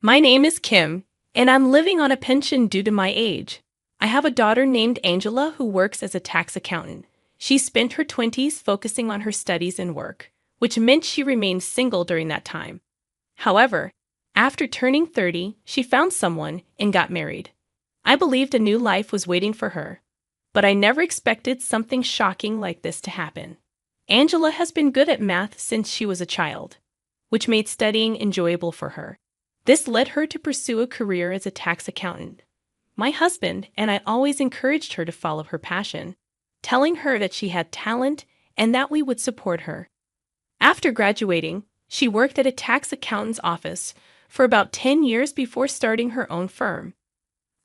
My name is Kim, and I'm living on a pension due to my age. I have a daughter named Angela who works as a tax accountant. She spent her 20s focusing on her studies and work, which meant she remained single during that time. However, after turning 30, she found someone and got married. I believed a new life was waiting for her, but I never expected something shocking like this to happen. Angela has been good at math since she was a child, which made studying enjoyable for her. This led her to pursue a career as a tax accountant. My husband and I always encouraged her to follow her passion, telling her that she had talent and that we would support her. After graduating, she worked at a tax accountant's office for about 10 years before starting her own firm.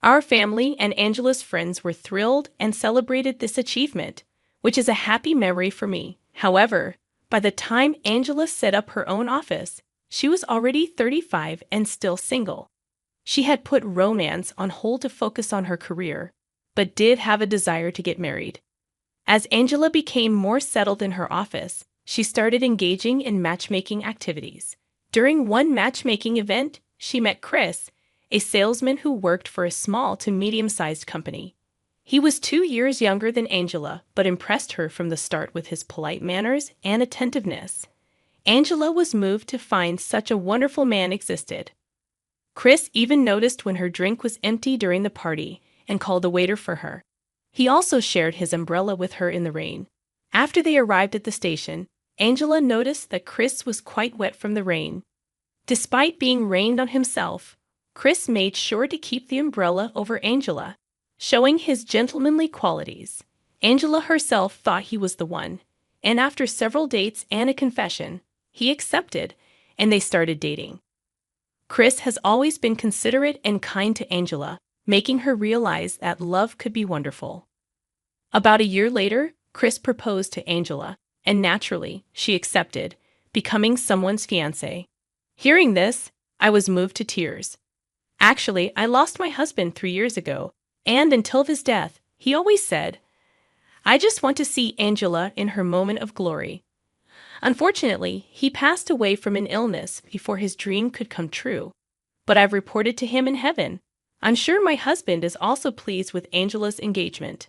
Our family and Angela's friends were thrilled and celebrated this achievement, which is a happy memory for me. However, by the time Angela set up her own office, she was already 35 and still single. She had put romance on hold to focus on her career, but did have a desire to get married. As Angela became more settled in her office, she started engaging in matchmaking activities. During one matchmaking event, she met Chris, a salesman who worked for a small to medium-sized company. He was 2 years younger than Angela, but impressed her from the start with his polite manners and attentiveness. Angela was moved to find such a wonderful man existed. Chris even noticed when her drink was empty during the party and called a waiter for her. He also shared his umbrella with her in the rain. After they arrived at the station, Angela noticed that Chris was quite wet from the rain. Despite being rained on himself, Chris made sure to keep the umbrella over Angela, showing his gentlemanly qualities. Angela herself thought he was the one, and after several dates and a confession, he accepted, and they started dating. Chris has always been considerate and kind to Angela, making her realize that love could be wonderful. About a year later, Chris proposed to Angela, and naturally, she accepted, becoming someone's fiancé. Hearing this, I was moved to tears. Actually, I lost my husband 3 years ago, and until his death, he always said, "I just want to see Angela in her moment of glory." Unfortunately, he passed away from an illness before his dream could come true. But I've reported to him in heaven. I'm sure my husband is also pleased with Angela's engagement.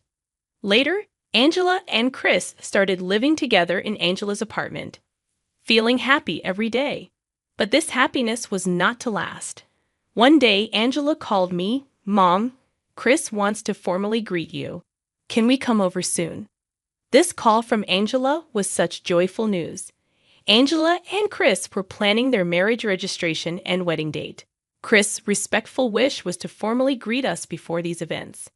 Later, Angela and Chris started living together in Angela's apartment, feeling happy every day. But this happiness was not to last. One day, Angela called me, "Mom, Chris wants to formally greet you. Can we come over soon?" This call from Angela was such joyful news. Angela and Chris were planning their marriage registration and wedding date. Chris' respectful wish was to formally greet us before these events.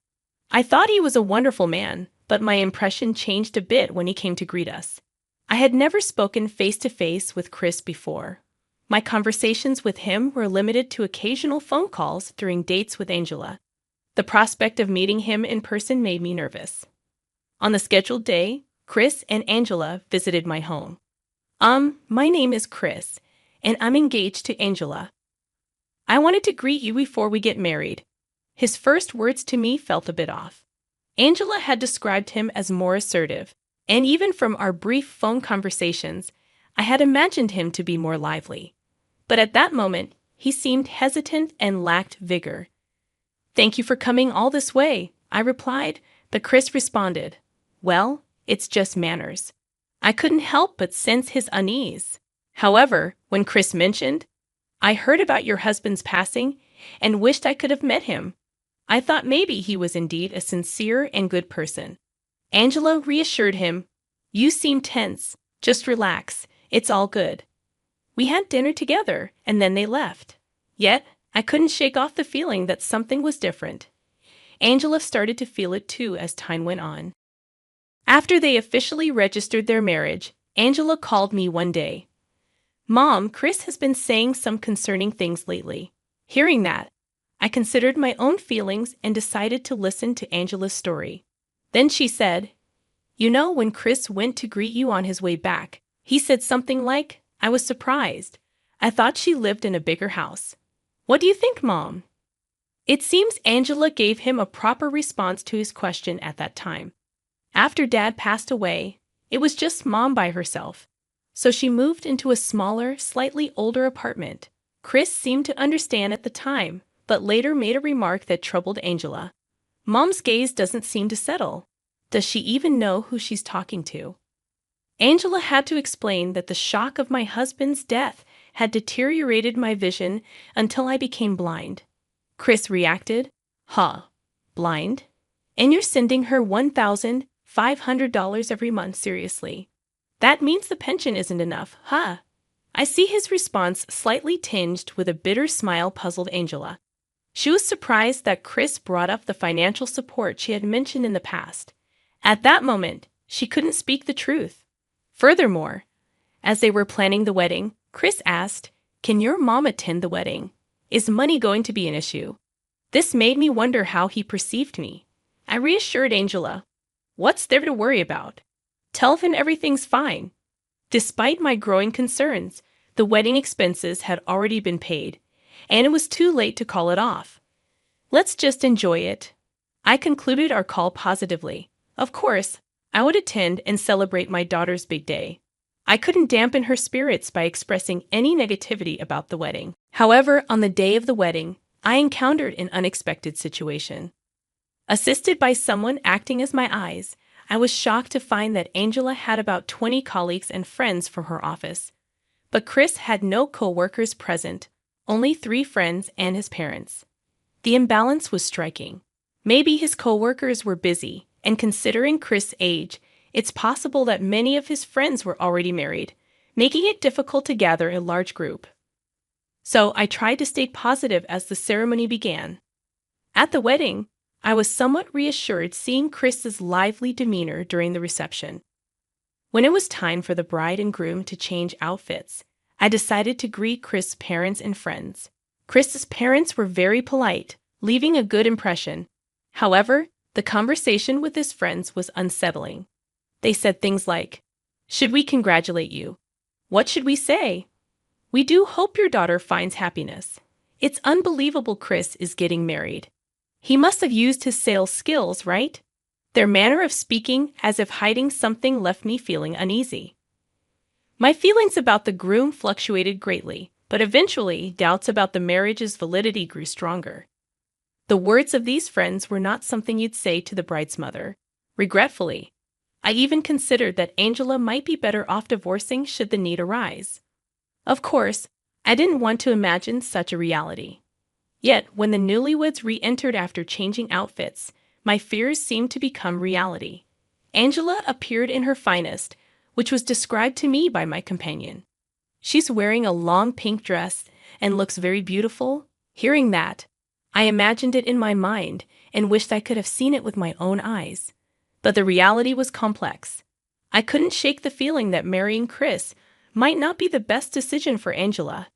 I thought he was a wonderful man, but my impression changed a bit when he came to greet us. I had never spoken face-to-face with Chris before. My conversations with him were limited to occasional phone calls during dates with Angela. The prospect of meeting him in person made me nervous. On the scheduled day, Chris and Angela visited my home. My name is Chris, and I'm engaged to Angela. I wanted to greet you before we get married. His first words to me felt a bit off. Angela had described him as more assertive, and even from our brief phone conversations, I had imagined him to be more lively. But at that moment, he seemed hesitant and lacked vigor. "Thank you for coming all this way," I replied, but Chris responded, "Well, it's just manners." I couldn't help but sense his unease. However, when Chris mentioned, "I heard about your husband's passing and wished I could have met him," I thought maybe he was indeed a sincere and good person. Angela reassured him, "You seem tense. Just relax. It's all good." We had dinner together, and then they left. Yet, I couldn't shake off the feeling that something was different. Angela started to feel it too as time went on. After they officially registered their marriage, Angela called me one day. "Mom, Chris has been saying some concerning things lately." Hearing that, I considered my own feelings and decided to listen to Angela's story. Then she said, "You know, when Chris went to greet you on his way back, he said something like, 'I was surprised. I thought she lived in a bigger house.' What do you think, Mom?" It seems Angela gave him a proper response to his question at that time. After Dad passed away, it was just Mom by herself, so she moved into a smaller, slightly older apartment. Chris seemed to understand at the time, but later made a remark that troubled Angela. Mom's gaze doesn't seem to settle. Does she even know who she's talking to? Angela had to explain that the shock of my husband's death had deteriorated my vision until I became blind. Chris reacted, "Huh, blind? And you're sending her $1,500 every month, seriously? That means the pension isn't enough, huh?" I see his response, slightly tinged with a bitter smile, puzzled Angela. She was surprised that Chris brought up the financial support she had mentioned in the past. At that moment, she couldn't speak the truth. Furthermore, as they were planning the wedding, Chris asked, "Can your mom attend the wedding? Is money going to be an issue?" This made me wonder how he perceived me. I reassured Angela, "What's there to worry about? Tell him everything's fine." Despite my growing concerns, the wedding expenses had already been paid, and it was too late to call it off. "Let's just enjoy it." I concluded our call positively. Of course, I would attend and celebrate my daughter's big day. I couldn't dampen her spirits by expressing any negativity about the wedding. However, on the day of the wedding, I encountered an unexpected situation. Assisted by someone acting as my eyes, I was shocked to find that Angela had about 20 colleagues and friends from her office. But Chris had no co-workers present, only 3 friends and his parents. The imbalance was striking. Maybe his co-workers were busy, and considering Chris' age, it's possible that many of his friends were already married, making it difficult to gather a large group. So I tried to stay positive as the ceremony began. At the wedding, I was somewhat reassured seeing Chris's lively demeanor during the reception. When it was time for the bride and groom to change outfits, I decided to greet Chris's parents and friends. Chris's parents were very polite, leaving a good impression. However, the conversation with his friends was unsettling. They said things like, "Should we congratulate you? What should we say? We do hope your daughter finds happiness. It's unbelievable Chris is getting married. He must have used his sales skills, right?" Their manner of speaking, as if hiding something, left me feeling uneasy. My feelings about the groom fluctuated greatly, but eventually doubts about the marriage's validity grew stronger. The words of these friends were not something you'd say to the bride's mother. Regretfully, I even considered that Angela might be better off divorcing should the need arise. Of course, I didn't want to imagine such a reality. Yet, when the newlyweds re-entered after changing outfits, my fears seemed to become reality. Angela appeared in her finest, which was described to me by my companion. "She's wearing a long pink dress and looks very beautiful." Hearing that, I imagined it in my mind and wished I could have seen it with my own eyes. But the reality was complex. I couldn't shake the feeling that marrying Chris might not be the best decision for Angela.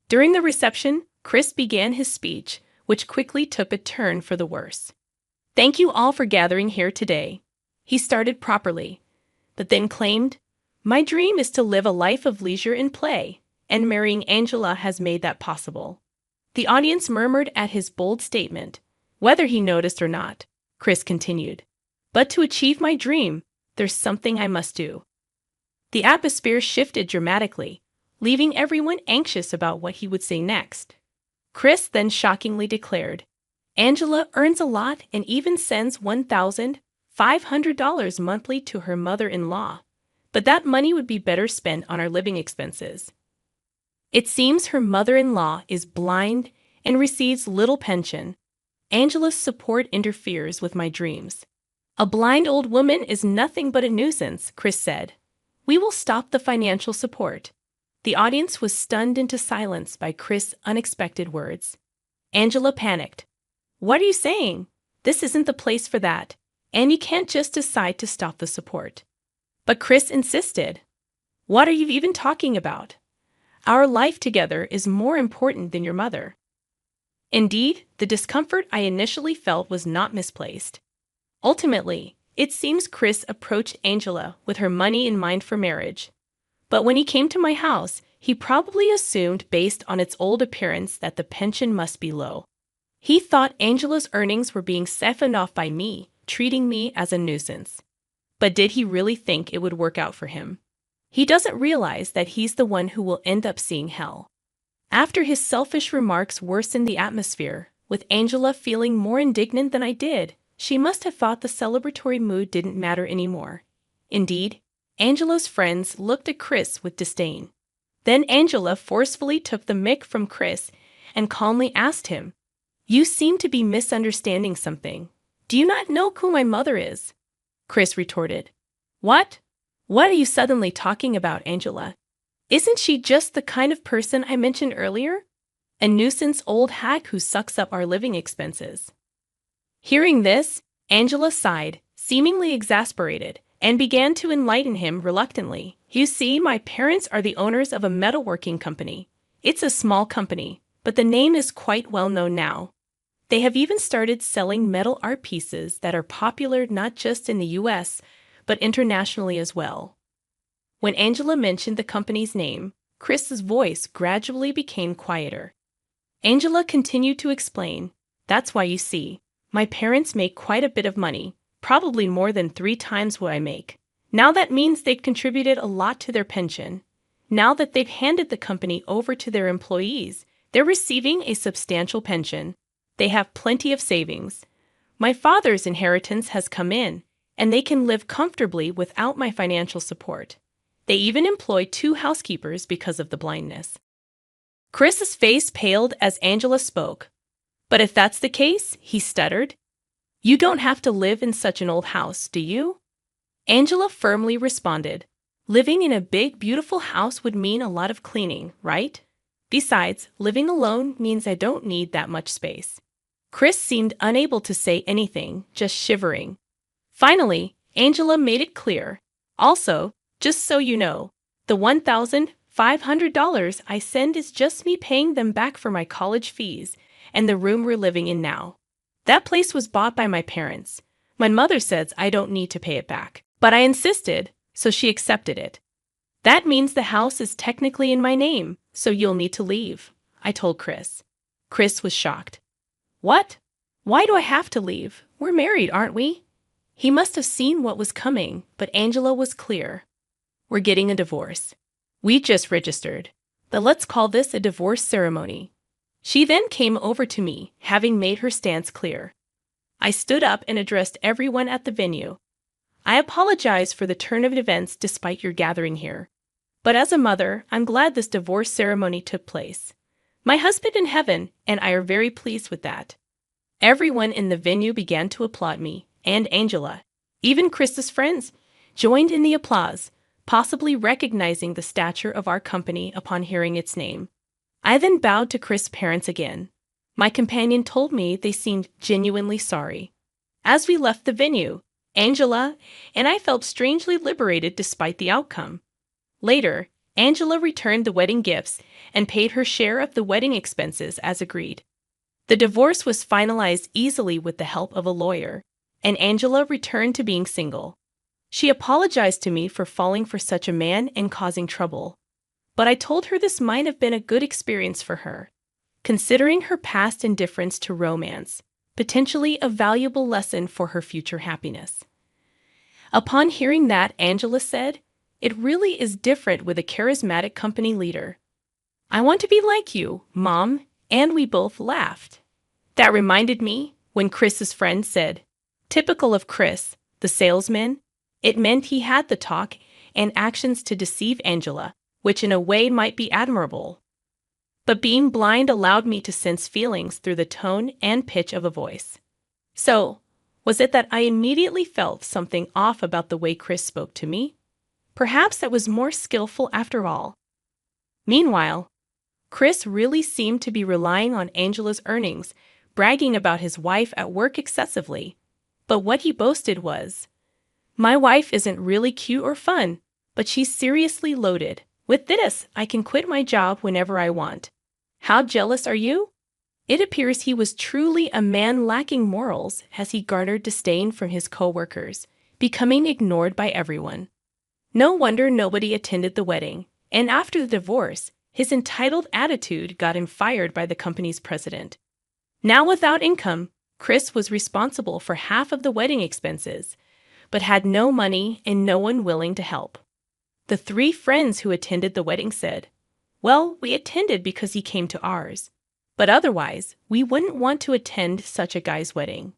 During the reception, Chris began his speech, which quickly took a turn for the worse. "Thank you all for gathering here today." He started properly, but then claimed, "My dream is to live a life of leisure and play, and marrying Angela has made that possible." The audience murmured at his bold statement. Whether he noticed or not, Chris continued, "But to achieve my dream, there's something I must do." The atmosphere shifted dramatically, leaving everyone anxious about what he would say next. Chris then shockingly declared, "Angela earns a lot and even sends $1,500 monthly to her mother-in-law, but that money would be better spent on our living expenses. It seems her mother-in-law is blind and receives little pension. Angela's support interferes with my dreams." "A blind old woman is nothing but a nuisance," Chris said. "We will stop the financial support." The audience was stunned into silence by Chris' unexpected words. Angela panicked. "What are you saying? This isn't the place for that, and you can't just decide to stop the support." But Chris insisted. "What are you even talking about? Our life together is more important than your mother." Indeed, the discomfort I initially felt was not misplaced. Ultimately, it seems Chris approached Angela with her money in mind for marriage. But when he came to my house, he probably assumed based on its old appearance that the pension must be low. He thought Angela's earnings were being siphoned off by me, treating me as a nuisance. But did he really think it would work out for him? He doesn't realize that he's the one who will end up seeing hell. After his selfish remarks worsened the atmosphere, with Angela feeling more indignant than I did, she must have thought the celebratory mood didn't matter anymore. Indeed, Angela's friends looked at Chris with disdain. Then Angela forcefully took the mic from Chris and calmly asked him, "You seem to be misunderstanding something. Do you not know who my mother is?" Chris retorted, "What? What are you suddenly talking about, Angela? Isn't she just the kind of person I mentioned earlier? A nuisance old hag who sucks up our living expenses." Hearing this, Angela sighed, seemingly exasperated, and began to enlighten him reluctantly. "You see, my parents are the owners of a metalworking company. It's a small company, but the name is quite well known now. They have even started selling metal art pieces that are popular not just in the US, but internationally as well." When Angela mentioned the company's name, Chris's voice gradually became quieter. Angela continued to explain, "That's why you see, my parents make quite a bit of money, probably more than 3 times what I make. Now that means they've contributed a lot to their pension. Now that they've handed the company over to their employees, they're receiving a substantial pension. They have plenty of savings. My father's inheritance has come in, and they can live comfortably without my financial support. They even employ 2 housekeepers because of the blindness." Chris's face paled as Angela spoke. "But if that's the case," he stuttered, "you don't have to live in such an old house, do you?" Angela firmly responded, "Living in a big, beautiful house would mean a lot of cleaning, right? Besides, living alone means I don't need that much space." Chris seemed unable to say anything, just shivering. Finally, Angela made it clear. "Also, just so you know, the $1,500 I send is just me paying them back for my college fees and the room we're living in now. That place was bought by my parents. My mother says I don't need to pay it back, but I insisted, so she accepted it. That means the house is technically in my name, so you'll need to leave," I told Chris. Chris was shocked. "What? Why do I have to leave? We're married, aren't we?" He must have seen what was coming, but Angela was clear. "We're getting a divorce. We just registered, but let's call this a divorce ceremony." She then came over to me, having made her stance clear. I stood up and addressed everyone at the venue. "I apologize for the turn of events despite your gathering here. But as a mother, I'm glad this divorce ceremony took place. My husband in heaven and I are very pleased with that." Everyone in the venue began to applaud me and Angela. Even Chris's friends joined in the applause, possibly recognizing the stature of our company upon hearing its name. I then bowed to Chris' parents again. My companion told me they seemed genuinely sorry. As we left the venue, Angela and I felt strangely liberated despite the outcome. Later, Angela returned the wedding gifts and paid her share of the wedding expenses as agreed. The divorce was finalized easily with the help of a lawyer, and Angela returned to being single. She apologized to me for falling for such a man and causing trouble. But I told her this might have been a good experience for her, considering her past indifference to romance, potentially a valuable lesson for her future happiness. Upon hearing that, Angela said, "It really is different with a charismatic company leader. I want to be like you, Mom," and we both laughed. That reminded me when Chris's friend said, "Typical of Chris, the salesman." It meant he had the talk and actions to deceive Angela, which in a way might be admirable. But being blind allowed me to sense feelings through the tone and pitch of a voice. So, was it that I immediately felt something off about the way Chris spoke to me? Perhaps I was more skillful after all. Meanwhile, Chris really seemed to be relying on Angela's earnings, bragging about his wife at work excessively. But what he boasted was, "My wife isn't really cute or fun, but she's seriously loaded. With this, I can quit my job whenever I want. How jealous are you?" It appears he was truly a man lacking morals as he garnered disdain from his co-workers, becoming ignored by everyone. No wonder nobody attended the wedding, and after the divorce, his entitled attitude got him fired by the company's president. Now without income, Chris was responsible for half of the wedding expenses, but had no money and no one willing to help. The 3 friends who attended the wedding said, Well, we attended because he came to ours. But otherwise, we wouldn't want to attend such a guy's wedding.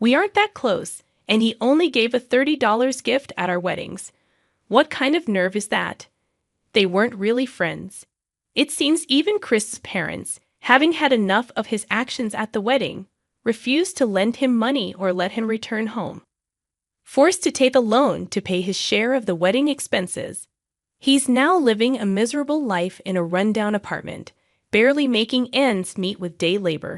We aren't that close, and he only gave a $30 gift at our weddings. What kind of nerve is that? They weren't really friends. It seems even Chris's parents, having had enough of his actions at the wedding, refused to lend him money or let him return home. Forced to take a loan to pay his share of the wedding expenses, he's now living a miserable life in a rundown apartment, barely making ends meet with day labor.